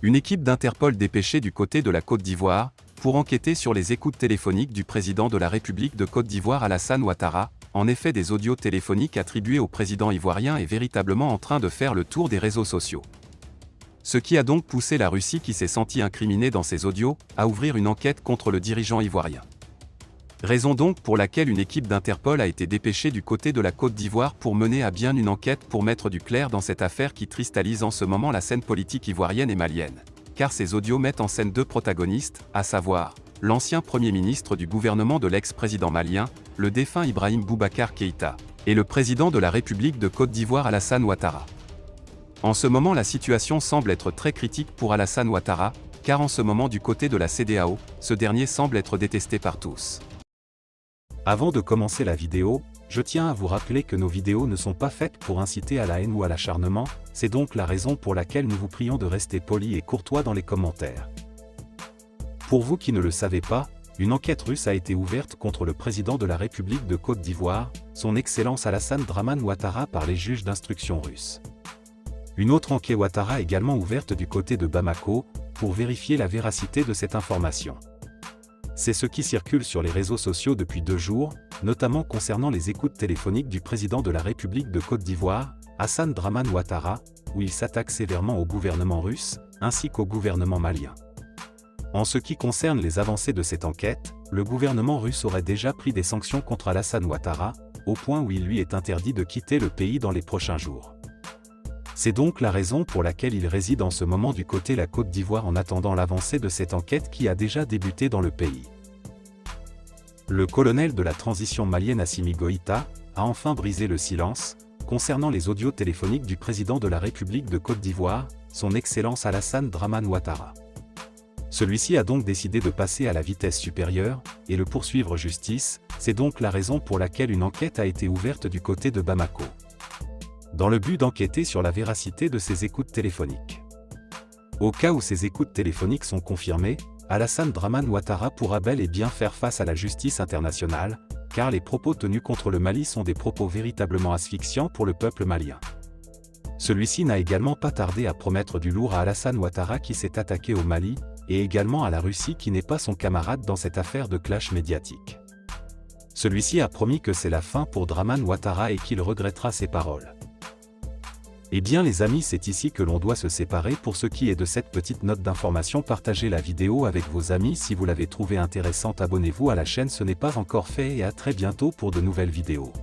Une équipe d'Interpol dépêchée du côté de la Côte d'Ivoire, pour enquêter sur les écoutes téléphoniques du président de la République de Côte d'Ivoire Alassane Ouattara. En effet, des audios téléphoniques attribués au président ivoirien est véritablement en train de faire le tour des réseaux sociaux. Ce qui a donc poussé la Russie, qui s'est sentie incriminée dans ces audios, à ouvrir une enquête contre le dirigeant ivoirien. Raison donc pour laquelle une équipe d'Interpol a été dépêchée du côté de la Côte d'Ivoire pour mener à bien une enquête pour mettre du clair dans cette affaire qui cristallise en ce moment la scène politique ivoirienne et malienne. Car ces audios mettent en scène deux protagonistes, à savoir, l'ancien Premier ministre du gouvernement de l'ex-président malien, le défunt Ibrahim Boubacar Keïta, et le président de la République de Côte d'Ivoire Alassane Ouattara. En ce moment, la situation semble être très critique pour Alassane Ouattara, car en ce moment du côté de la CEDEAO, ce dernier semble être détesté par tous. Avant de commencer la vidéo, je tiens à vous rappeler que nos vidéos ne sont pas faites pour inciter à la haine ou à l'acharnement, c'est donc la raison pour laquelle nous vous prions de rester polis et courtois dans les commentaires. Pour vous qui ne le savez pas, une enquête russe a été ouverte contre le président de la République de Côte d'Ivoire, son Excellence Alassane Dramane Ouattara par les juges d'instruction russes. Une autre enquête Ouattara également ouverte du côté de Bamako, pour vérifier la véracité de cette information. C'est ce qui circule sur les réseaux sociaux depuis 2 jours, notamment concernant les écoutes téléphoniques du président de la République de Côte d'Ivoire, Alassane Dramane Ouattara, où il s'attaque sévèrement au gouvernement russe, ainsi qu'au gouvernement malien. En ce qui concerne les avancées de cette enquête, le gouvernement russe aurait déjà pris des sanctions contre Alassane Ouattara, au point où il lui est interdit de quitter le pays dans les prochains jours. C'est donc la raison pour laquelle il réside en ce moment du côté de la Côte d'Ivoire en attendant l'avancée de cette enquête qui a déjà débuté dans le pays. Le colonel de la transition malienne Assimi Goïta a enfin brisé le silence concernant les audios téléphoniques du président de la République de Côte d'Ivoire, son Excellence Alassane Dramane Ouattara. Celui-ci a donc décidé de passer à la vitesse supérieure et le poursuivre justice, c'est donc la raison pour laquelle une enquête a été ouverte du côté de Bamako, dans le but d'enquêter sur la véracité de ces écoutes téléphoniques. Au cas où ces écoutes téléphoniques sont confirmées, Alassane Dramane Ouattara pourra bel et bien faire face à la justice internationale, car les propos tenus contre le Mali sont des propos véritablement asphyxiants pour le peuple malien. Celui-ci n'a également pas tardé à promettre du lourd à Alassane Ouattara qui s'est attaqué au Mali, et également à la Russie qui n'est pas son camarade dans cette affaire de clash médiatique. Celui-ci a promis que c'est la fin pour Dramane Ouattara et qu'il regrettera ses paroles. Eh bien les amis, c'est ici que l'on doit se séparer pour ce qui est de cette petite note d'information. Partagez la vidéo avec vos amis si vous l'avez trouvée intéressante, abonnez-vous à la chaîne, ce n'est pas encore fait, et à très bientôt pour de nouvelles vidéos.